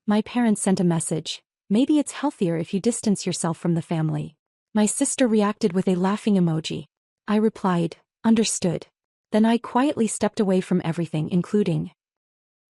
My parents sent a message. Maybe it's healthier if you distance yourself from the family. My sister reacted with a laughing emoji. I replied, understood. Then I quietly stepped away from everything, including.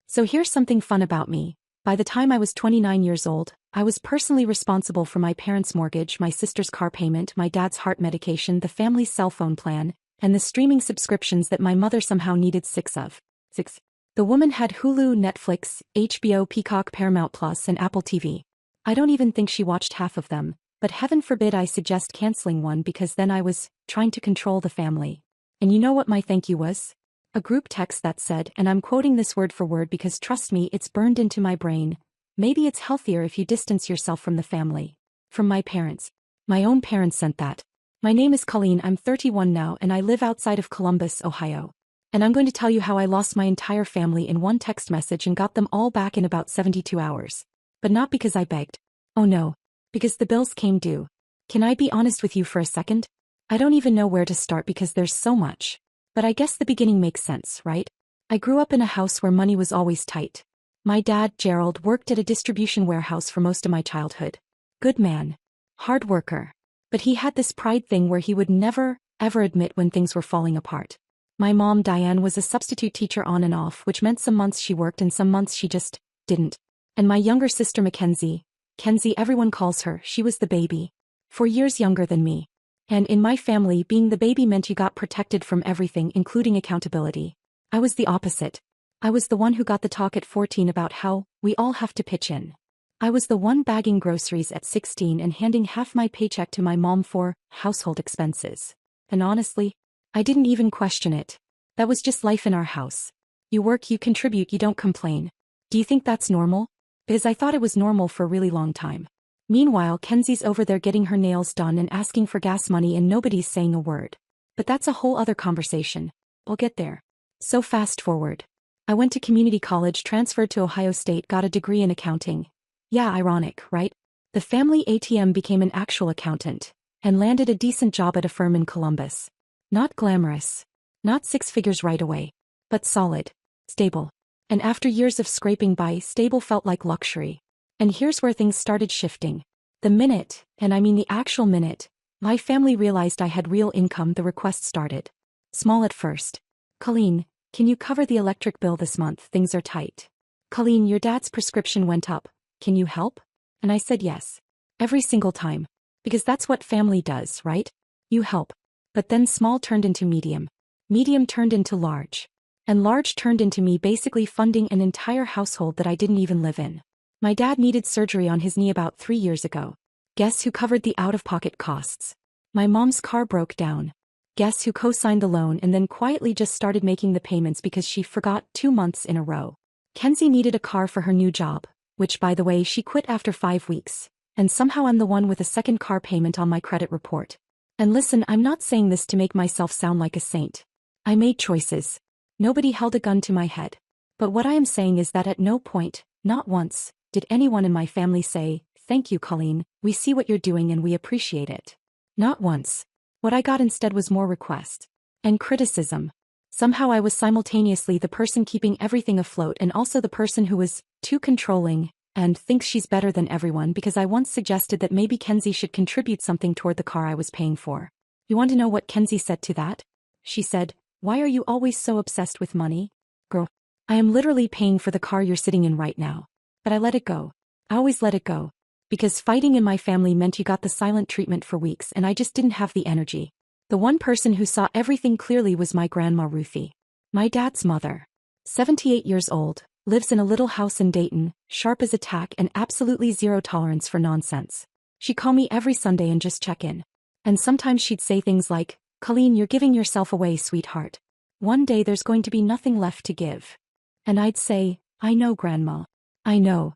So here's something fun about me. By the time I was 29 years old, I was personally responsible for my parents' mortgage, my sister's car payment, my dad's heart medication, the family's cell phone plan, and the streaming subscriptions that my mother somehow needed 6 of. 6. The woman had Hulu, Netflix, HBO, Peacock, Paramount Plus, and Apple TV. I don't even think she watched half of them, but heaven forbid I suggest canceling one because then I was trying to control the family. And you know what my thank you was? A group text that said, and I'm quoting this word for word because trust me, it's burned into my brain, maybe it's healthier if you distance yourself from the family. From my parents. My own parents sent that. My name is Colleen, I'm 31 now and I live outside of Columbus, Ohio. And I'm going to tell you how I lost my entire family in one text message and got them all back in about 72 hours. But not because I begged. Oh no. Because the bills came due. Can I be honest with you for a second? I don't even know where to start because there's so much. But I guess the beginning makes sense, right? I grew up in a house where money was always tight. My dad, Gerald, worked at a distribution warehouse for most of my childhood. Good man. Hard worker. But he had this pride thing where he would never, ever admit when things were falling apart. My mom, Diane, was a substitute teacher on and off, which meant some months she worked and some months she just didn't. And my younger sister Mackenzie, Kenzie everyone calls her, she was the baby. 4 years younger than me. And in my family, being the baby meant you got protected from everything, including accountability. I was the opposite. I was the one who got the talk at 14 about how we all have to pitch in. I was the one bagging groceries at 16 and handing half my paycheck to my mom for household expenses. And honestly, I didn't even question it. That was just life in our house. You work, you contribute, you don't complain. Do you think that's normal? Because I thought it was normal for a really long time. Meanwhile, Kenzie's over there getting her nails done and asking for gas money and nobody's saying a word. But that's a whole other conversation. We'll get there. So fast forward. I went to community college, transferred to Ohio State, got a degree in accounting. Yeah, ironic, right? The family ATM became an actual accountant, and landed a decent job at a firm in Columbus. Not glamorous. Not 6 figures right away. But solid. Stable. And after years of scraping by, stable felt like luxury. And here's where things started shifting. The minute, and I mean the actual minute, my family realized I had real income, the request started. Small at first. Colleen, can you cover the electric bill this month? Things are tight. Colleen, your dad's prescription went up. Can you help? And I said yes. Every single time. Because that's what family does, right? You help. But then small turned into medium. Medium turned into large. And large turned into me basically funding an entire household that I didn't even live in. My dad needed surgery on his knee about 3 years ago. Guess who covered the out-of-pocket costs? My mom's car broke down. Guess who co-signed the loan and then quietly just started making the payments because she forgot 2 months in a row? Kenzie needed a car for her new job, which by the way she quit after 5 weeks, and somehow I'm the one with a second car payment on my credit report. And listen, I'm not saying this to make myself sound like a saint. I made choices. Nobody held a gun to my head. But what I am saying is that at no point, not once, did anyone in my family say, thank you, Colleen, we see what you're doing and we appreciate it. Not once. What I got instead was more requests. And criticism. Somehow I was simultaneously the person keeping everything afloat and also the person who was too controlling and thinks she's better than everyone because I once suggested that maybe Kenzie should contribute something toward the car I was paying for. You want to know what Kenzie said to that? She said, why are you always so obsessed with money? Girl, I am literally paying for the car you're sitting in right now. But I let it go. I always let it go. Because fighting in my family meant you got the silent treatment for weeks and I just didn't have the energy. The one person who saw everything clearly was my grandma Ruthie. My dad's mother. 78 years old, lives in a little house in Dayton, sharp as a tack and absolutely zero tolerance for nonsense. She'd call me every Sunday and just check in. And sometimes she'd say things like, Colleen, you're giving yourself away, sweetheart. One day there's going to be nothing left to give. And I'd say, I know, Grandma. I know.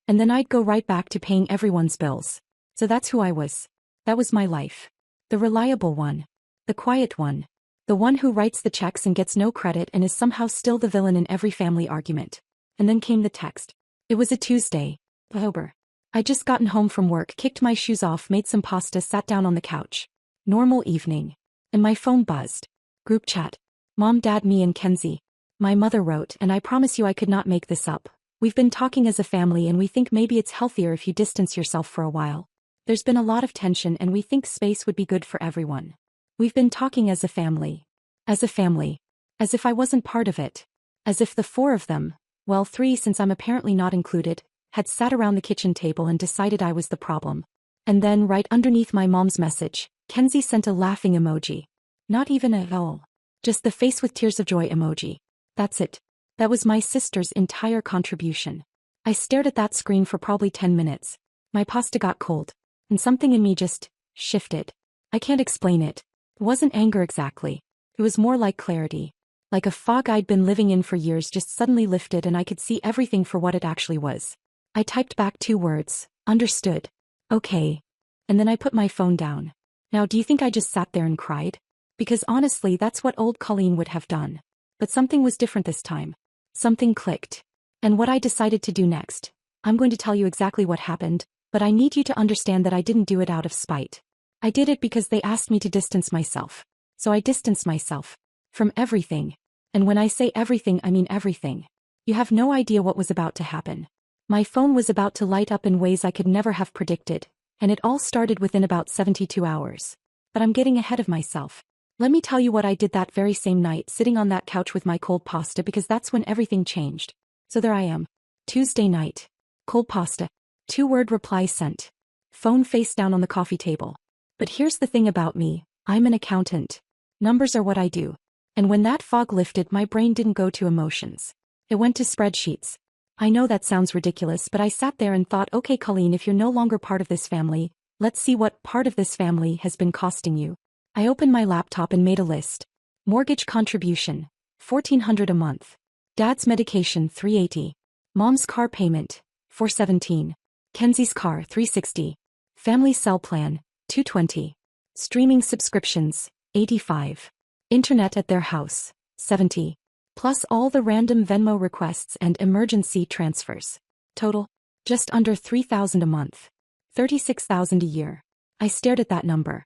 And then I'd go right back to paying everyone's bills. So that's who I was. That was my life. The reliable one. The quiet one. The one who writes the checks and gets no credit and is somehow still the villain in every family argument. And then came the text. It was a Tuesday. October. I'd just gotten home from work, kicked my shoes off, made some pasta, sat down on the couch. Normal evening. And my phone buzzed. Group chat. Mom, Dad, me and Kenzie. My mother wrote, and I promise you I could not make this up. We've been talking as a family and we think maybe it's healthier if you distance yourself for a while. There's been a lot of tension and we think space would be good for everyone. We've been talking as a family. As a family. As if I wasn't part of it. As if the four of them, well, three since I'm apparently not included, had sat around the kitchen table and decided I was the problem. And then right underneath my mom's message, Kenzie sent a laughing emoji. Not even a lol. Just the face with tears of joy emoji. That's it. That was my sister's entire contribution. I stared at that screen for probably 10 minutes. My pasta got cold. And something in me just shifted. I can't explain it. It wasn't anger exactly. It was more like clarity. Like a fog I'd been living in for years just suddenly lifted and I could see everything for what it actually was. I typed back 2 words. Understood. Okay. And then I put my phone down. Now do you think I just sat there and cried? Because honestly that's what old Colleen would have done. But something was different this time. Something clicked. And what I decided to do next. I'm going to tell you exactly what happened, but I need you to understand that I didn't do it out of spite. I did it because they asked me to distance myself. So I distanced myself. From everything. And when I say everything I mean everything. You have no idea what was about to happen. My phone was about to light up in ways I could never have predicted, and it all started within about 72 hours. But I'm getting ahead of myself. Let me tell you what I did that very same night sitting on that couch with my cold pasta because that's when everything changed. So there I am. Tuesday night. Cold pasta. 2-word reply sent. Phone face down on the coffee table. But here's the thing about me, I'm an accountant. Numbers are what I do. And when that fog lifted my brain didn't go to emotions. It went to spreadsheets. I know that sounds ridiculous but I sat there and thought okay Colleen if you're no longer part of this family, let's see what part of this family has been costing you. I opened my laptop and made a list. Mortgage contribution, $1,400 a month. Dad's medication, $380. Mom's car payment, $417. Kenzie's car, $360. Family cell plan, $220. Streaming subscriptions, $85. Internet at their house, $70. Plus all the random Venmo requests and emergency transfers. Total, just under $3,000 a month. $36,000 a year. I stared at that number.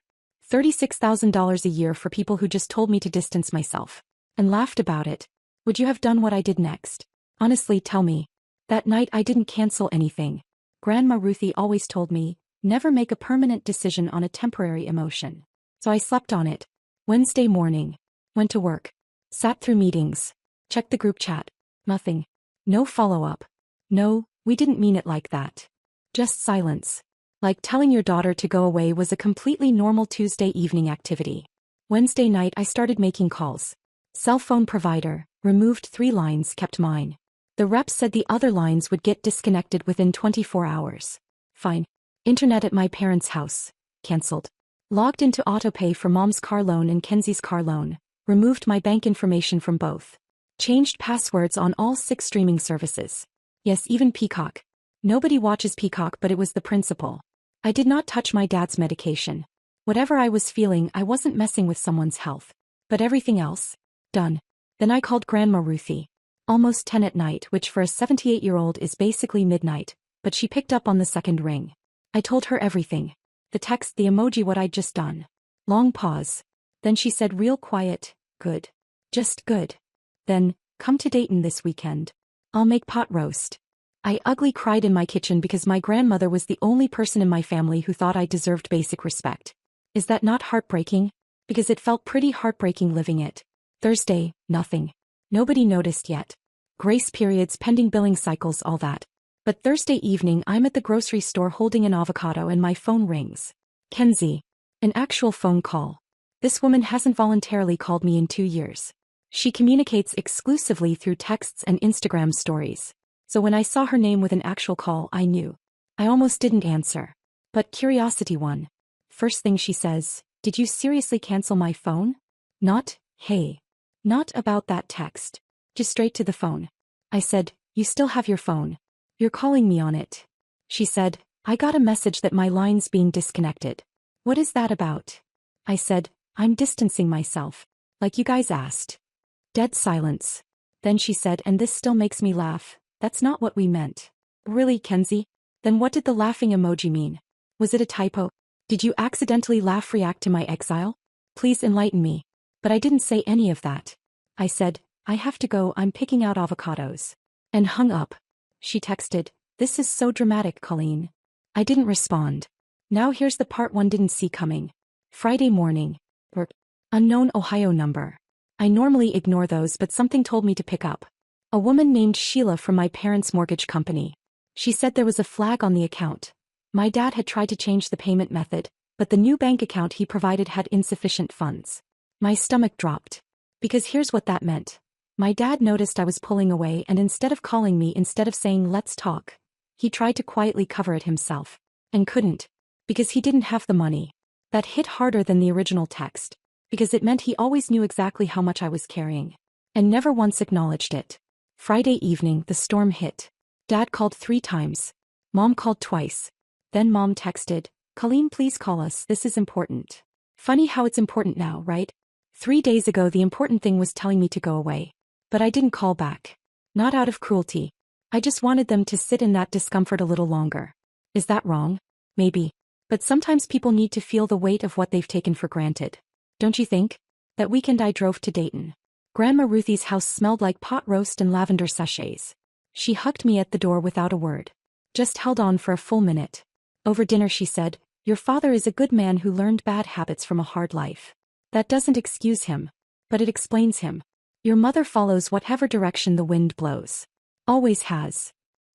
$36,000 a year for people who just told me to distance myself. And laughed about it. Would you have done what I did next? Honestly, tell me. That night I didn't cancel anything. Grandma Ruthie always told me, never make a permanent decision on a temporary emotion. So I slept on it. Wednesday morning. Went to work. Sat through meetings. Checked the group chat. Nothing. No follow-up. No, we didn't mean it like that. Just silence. Like telling your daughter to go away was a completely normal Tuesday evening activity. Wednesday night I started making calls. Cell phone provider, removed 3 lines, kept mine. The rep said the other lines would get disconnected within 24 hours. Fine. Internet at my parents' house. Cancelled. Logged into autopay for mom's car loan and Kenzie's car loan. Removed my bank information from both. Changed passwords on all 6 streaming services. Yes, even Peacock. Nobody watches Peacock but it was the principle. I did not touch my dad's medication. Whatever I was feeling I wasn't messing with someone's health. But everything else? Done. Then I called Grandma Ruthie. Almost 10 at night which for a 78-year-old is basically midnight, but she picked up on the second ring. I told her everything. The text, the emoji, what I'd just done. Long pause. Then she said real quiet, good. Just good. Then, come to Dayton this weekend. I'll make pot roast. I ugly cried in my kitchen because my grandmother was the only person in my family who thought I deserved basic respect. Is that not heartbreaking? Because it felt pretty heartbreaking living it. Thursday, nothing. Nobody noticed yet. Grace periods, pending billing cycles, all that. But Thursday evening I'm at the grocery store holding an avocado and my phone rings. Kenzie. An actual phone call. This woman hasn't voluntarily called me in 2 years. She communicates exclusively through texts and Instagram stories. So when I saw her name with an actual call I knew. I almost didn't answer. But curiosity won. First thing she says, did you seriously cancel my phone? Not, hey. Not about that text. Just straight to the phone. I said, you still have your phone. You're calling me on it. She said, I got a message that my line's being disconnected. What is that about? I said, I'm distancing myself. Like you guys asked. Dead silence. Then she said, and this still makes me laugh. That's not what we meant. Really, Kenzie? Then what did the laughing emoji mean? Was it a typo? Did you accidentally laugh react to my exile? Please enlighten me. But I didn't say any of that. I said, I have to go, I'm picking out avocados. And hung up. She texted, "This is so dramatic, Colleen." I didn't respond. Now here's the part one didn't see coming. Friday morning. Unknown Ohio number. I normally ignore those, but something told me to pick up. A woman named Sheila from my parents' mortgage company. She said there was a flag on the account. My dad had tried to change the payment method, but the new bank account he provided had insufficient funds. My stomach dropped. Because here's what that meant. My dad noticed I was pulling away, and instead of calling me, instead of saying let's talk, he tried to quietly cover it himself. And couldn't. Because he didn't have the money. That hit harder than the original text. Because it meant he always knew exactly how much I was carrying. And never once acknowledged it. Friday evening, the storm hit. Dad called 3 times. Mom called twice. Then Mom texted, "Colleen, please call us, this is important." Funny how it's important now, right? 3 days ago the important thing was telling me to go away. But I didn't call back. Not out of cruelty. I just wanted them to sit in that discomfort a little longer. Is that wrong? Maybe. But sometimes people need to feel the weight of what they've taken for granted. Don't you think? That weekend I drove to Dayton. Grandma Ruthie's house smelled like pot roast and lavender sachets. She hugged me at the door without a word. Just held on for a full minute. Over dinner she said, "Your father is a good man who learned bad habits from a hard life. That doesn't excuse him. But it explains him. Your mother follows whatever direction the wind blows. Always has."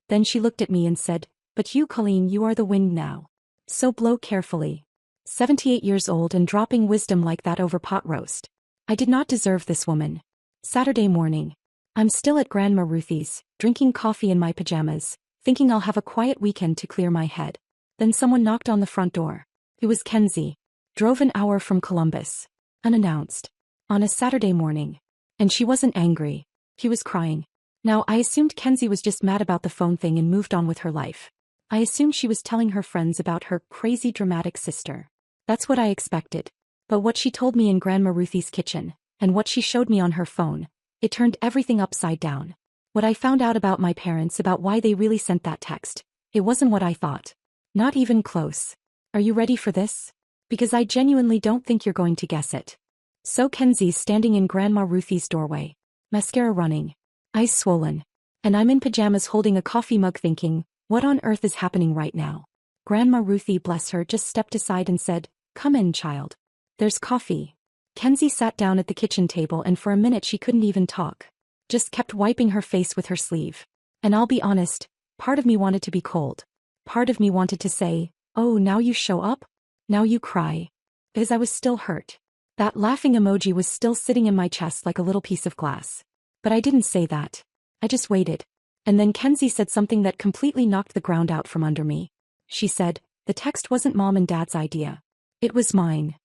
Then she looked at me and said, "But you, Colleen, you are the wind now. So blow carefully." 78 years old and dropping wisdom like that over pot roast. I did not deserve this woman. Saturday morning. I'm still at Grandma Ruthie's, drinking coffee in my pajamas, thinking I'll have a quiet weekend to clear my head. Then someone knocked on the front door. It was Kenzie. Drove an hour from Columbus. Unannounced. On a Saturday morning. And she wasn't angry. He was crying. Now I assumed Kenzie was just mad about the phone thing and moved on with her life. I assumed she was telling her friends about her crazy dramatic sister. That's what I expected. But what she told me in Grandma Ruthie's kitchen, and what she showed me on her phone, it turned everything upside down. What I found out about my parents, about why they really sent that text, it wasn't what I thought. Not even close. Are you ready for this? Because I genuinely don't think you're going to guess it. So Kenzie's standing in Grandma Ruthie's doorway. Mascara running. Eyes swollen. And I'm in pajamas holding a coffee mug thinking, what on earth is happening right now? Grandma Ruthie, bless her, just stepped aside and said, "Come in, child. There's coffee." Kenzie sat down at the kitchen table and for a minute she couldn't even talk. Just kept wiping her face with her sleeve. And I'll be honest, part of me wanted to be cold. Part of me wanted to say, "Oh, now you show up? Now you cry." Because I was still hurt. That laughing emoji was still sitting in my chest like a little piece of glass. But I didn't say that. I just waited. And then Kenzie said something that completely knocked the ground out from under me. She said, "The text wasn't Mom and Dad's idea. It was mine."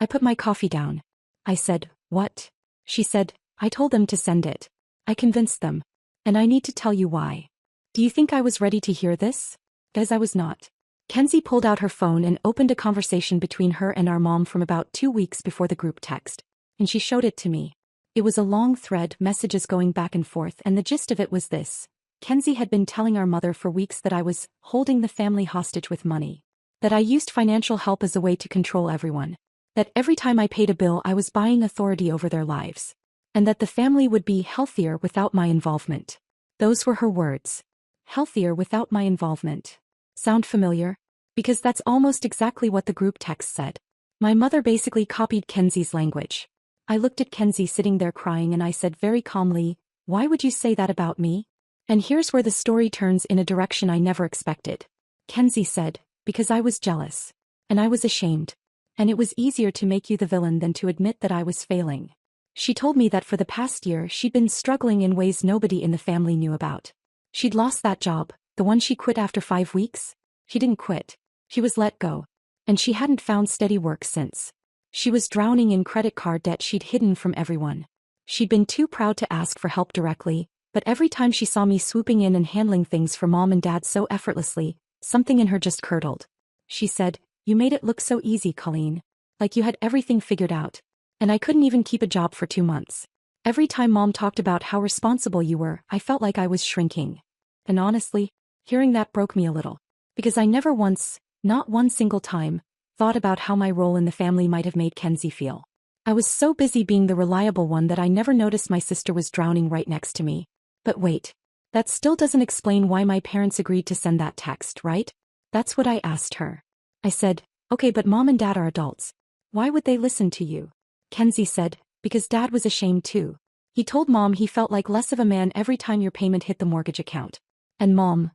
I put my coffee down. I said, "What?" She said, "I told them to send it. I convinced them. And I need to tell you why." Do you think I was ready to hear this? Guys, I was not. Kenzie pulled out her phone and opened a conversation between her and our mom from about 2 weeks before the group text. And she showed it to me. It was a long thread, messages going back and forth, and the gist of it was this. Kenzie had been telling our mother for weeks that I was holding the family hostage with money. That I used financial help as a way to control everyone. That every time I paid a bill I was buying authority over their lives. And that the family would be healthier without my involvement. Those were her words. Healthier without my involvement. Sound familiar? Because that's almost exactly what the group text said. My mother basically copied Kenzie's language. I looked at Kenzie sitting there crying and I said very calmly, "Why would you say that about me?" And here's where the story turns in a direction I never expected. Kenzie said, "Because I was jealous. And I was ashamed. And it was easier to make you the villain than to admit that I was failing." She told me that for the past year she'd been struggling in ways nobody in the family knew about. She'd lost that job, the one she quit after 5 weeks. She didn't quit. She was let go. And she hadn't found steady work since. She was drowning in credit card debt she'd hidden from everyone. She'd been too proud to ask for help directly, but every time she saw me swooping in and handling things for Mom and Dad so effortlessly, something in her just curdled. She said, "You made it look so easy, Colleen. Like you had everything figured out. And I couldn't even keep a job for 2 months. Every time Mom talked about how responsible you were, I felt like I was shrinking." And honestly, hearing that broke me a little. Because I never once, not one single time, thought about how my role in the family might have made Kenzie feel. I was so busy being the reliable one that I never noticed my sister was drowning right next to me. But wait. That still doesn't explain why my parents agreed to send that text, right? That's what I asked her. I said, okay, but mom and dad are adults. Why would they listen to you? Kenzie said, because dad was ashamed too. He told mom he felt like less of a man every time your payment hit the mortgage account. And mom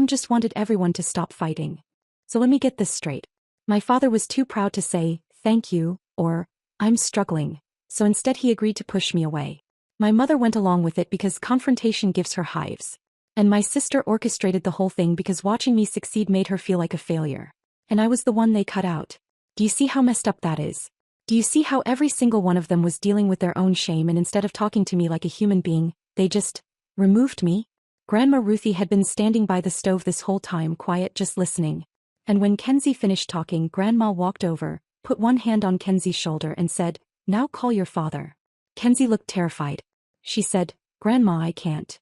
just wanted everyone to stop fighting. So let me get this straight. My father was too proud to say, thank you, or, I'm struggling, so instead he agreed to push me away. My mother went along with it because confrontation gives her hives. And my sister orchestrated the whole thing because watching me succeed made her feel like a failure. And I was the one they cut out. Do you see how messed up that is? Do you see how every single one of them was dealing with their own shame, and instead of talking to me like a human being, they just removed me? Grandma Ruthie had been standing by the stove this whole time, quiet, just listening. And when Kenzie finished talking, Grandma walked over, put one hand on Kenzie's shoulder and said, now call your father. Kenzie looked terrified. She said, Grandma, I can't.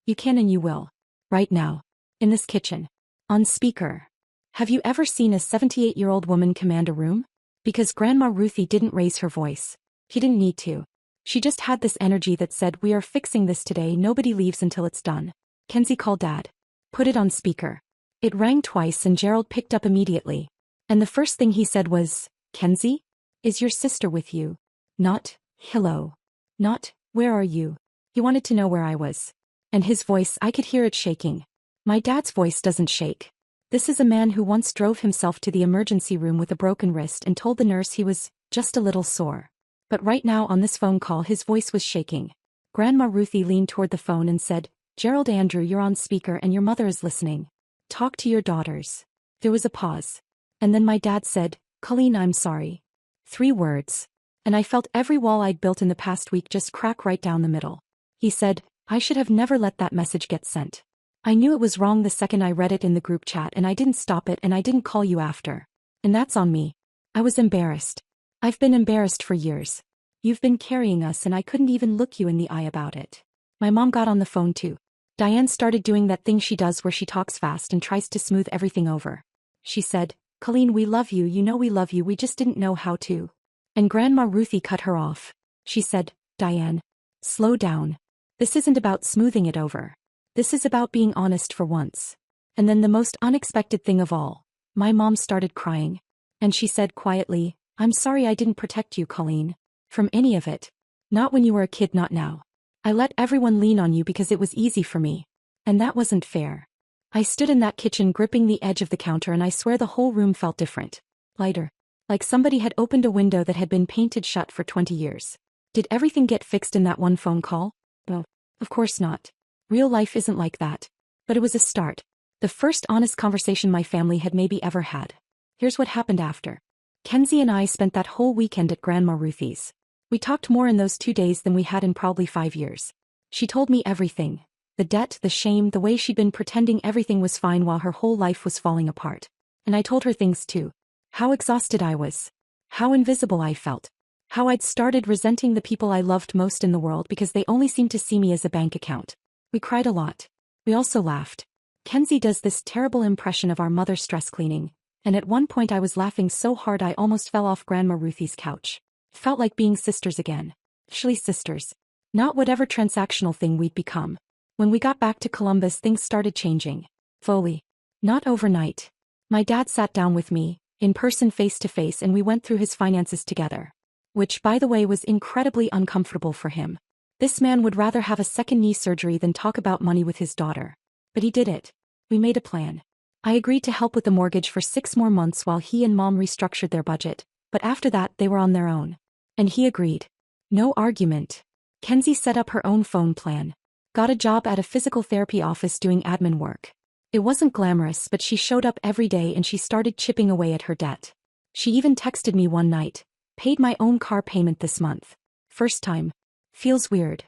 You can and you will. Right now. In this kitchen. On speaker. Have you ever seen a 78-year-old woman command a room? Because Grandma Ruthie didn't raise her voice. She didn't need to. She just had this energy that said, we are fixing this today, nobody leaves until it's done. Kenzie called Dad. Put it on speaker. It rang twice and Gerald picked up immediately. And the first thing he said was, Kenzie? Is your sister with you? Not, hello. Not, where are you? He wanted to know where I was. And his voice, I could hear it shaking. My dad's voice doesn't shake. This is a man who once drove himself to the emergency room with a broken wrist and told the nurse he was just a little sore. But right now on this phone call his voice was shaking. Grandma Ruthie leaned toward the phone and said, Gerald Andrew, you're on speaker and your mother is listening. Talk to your daughters. There was a pause. And then my dad said, Colleen, I'm sorry. 3 words. And I felt every wall I'd built in the past week just crack right down the middle. He said, I should have never let that message get sent. I knew it was wrong the second I read it in the group chat, and I didn't stop it, and I didn't call you after. And that's on me. I was embarrassed. I've been embarrassed for years. You've been carrying us and I couldn't even look you in the eye about it. My mom got on the phone too. Diane started doing that thing she does where she talks fast and tries to smooth everything over. She said, Colleen, we love you, you know we love you, we just didn't know how to. And Grandma Ruthie cut her off. She said, Diane, slow down. This isn't about smoothing it over. This is about being honest for once. And then the most unexpected thing of all, my mom started crying. And she said quietly, I'm sorry I didn't protect you, Colleen. From any of it. Not when you were a kid, not now. I let everyone lean on you because it was easy for me. And that wasn't fair. I stood in that kitchen gripping the edge of the counter and I swear the whole room felt different. Lighter. Like somebody had opened a window that had been painted shut for 20 years. Did everything get fixed in that one phone call? No. Of course not. Real life isn't like that. But it was a start. The first honest conversation my family had maybe ever had. Here's what happened after. Kenzie and I spent that whole weekend at Grandma Ruthie's. We talked more in those 2 days than we had in probably 5 years. She told me everything. The debt, the shame, the way she'd been pretending everything was fine while her whole life was falling apart. And I told her things too. How exhausted I was. How invisible I felt. How I'd started resenting the people I loved most in the world because they only seemed to see me as a bank account. We cried a lot. We also laughed. Kenzie does this terrible impression of our mother stress cleaning, and at one point I was laughing so hard I almost fell off Grandma Ruthie's couch. It felt like being sisters again. Actually sisters. Not whatever transactional thing we'd become. When we got back to Columbus, things started changing. Slowly. Not overnight. My dad sat down with me, in person face to face, and we went through his finances together. Which, by the way, was incredibly uncomfortable for him. This man would rather have a second knee surgery than talk about money with his daughter. But he did it. We made a plan. I agreed to help with the mortgage for 6 more months while he and Mom restructured their budget, but after that they were on their own. And he agreed. No argument. Kenzie set up her own phone plan. Got a job at a physical therapy office doing admin work. It wasn't glamorous, but she showed up every day and she started chipping away at her debt. She even texted me one night. Paid my own car payment this month. First time. Feels weird.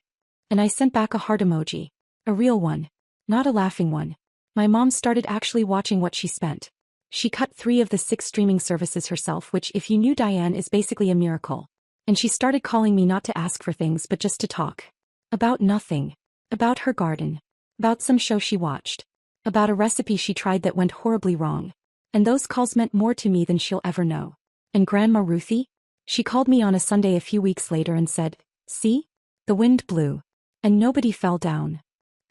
And I sent back a heart emoji. A real one. Not a laughing one. My mom started actually watching what she spent. She cut 3 of the 6 streaming services herself, which if you knew Diane is basically a miracle. And she started calling me not to ask for things but just to talk. About nothing. About her garden. About some show she watched. About a recipe she tried that went horribly wrong. And those calls meant more to me than she'll ever know. And Grandma Ruthie? She called me on a Sunday a few weeks later and said, see? The wind blew. And nobody fell down.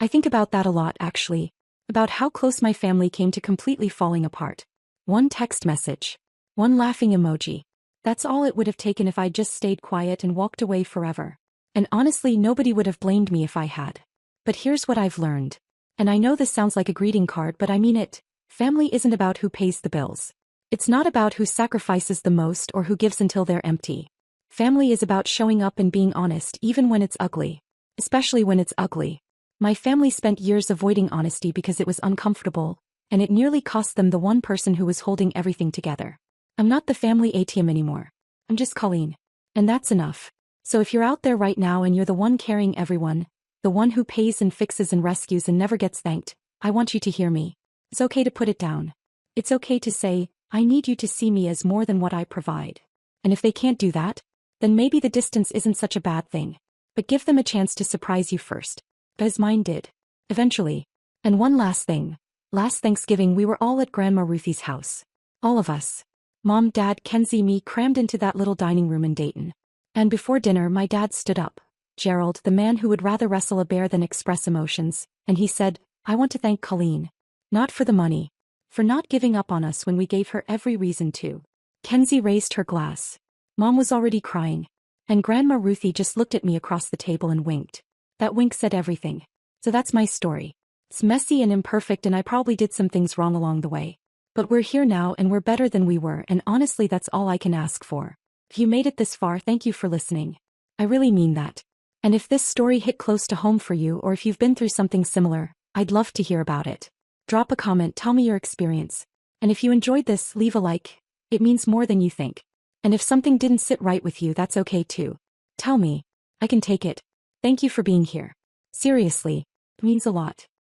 I think about that a lot, actually. About how close my family came to completely falling apart. One text message. One laughing emoji. That's all it would have taken if I'd just stayed quiet and walked away forever. And honestly, nobody would have blamed me if I had. But here's what I've learned. And I know this sounds like a greeting card, but I mean it. Family isn't about who pays the bills. It's not about who sacrifices the most or who gives until they're empty. Family is about showing up and being honest even when it's ugly. Especially when it's ugly. My family spent years avoiding honesty because it was uncomfortable, and it nearly cost them the one person who was holding everything together. I'm not the family ATM anymore. I'm just Colleen. And that's enough. So if you're out there right now and you're the one carrying everyone, the one who pays and fixes and rescues and never gets thanked, I want you to hear me. It's okay to put it down. It's okay to say, I need you to see me as more than what I provide. And if they can't do that, then maybe the distance isn't such a bad thing. But give them a chance to surprise you first. As mine did. Eventually. And one last thing. Last Thanksgiving we were all at Grandma Ruthie's house. All of us. Mom, Dad, Kenzie, me crammed into that little dining room in Dayton. And before dinner my dad stood up. Gerald, the man who would rather wrestle a bear than express emotions, and he said, I want to thank Colleen. Not for the money. For not giving up on us when we gave her every reason to. Kenzie raised her glass. Mom was already crying. And Grandma Ruthie just looked at me across the table and winked. That wink said everything. So that's my story. It's messy and imperfect and I probably did some things wrong along the way. But we're here now and we're better than we were, and honestly that's all I can ask for. If you made it this far, thank you for listening. I really mean that. And if this story hit close to home for you or if you've been through something similar, I'd love to hear about it. Drop a comment, tell me your experience. And if you enjoyed this, leave a like. It means more than you think. And if something didn't sit right with you, that's okay too. Tell me. I can take it. Thank you for being here. Seriously, it means a lot.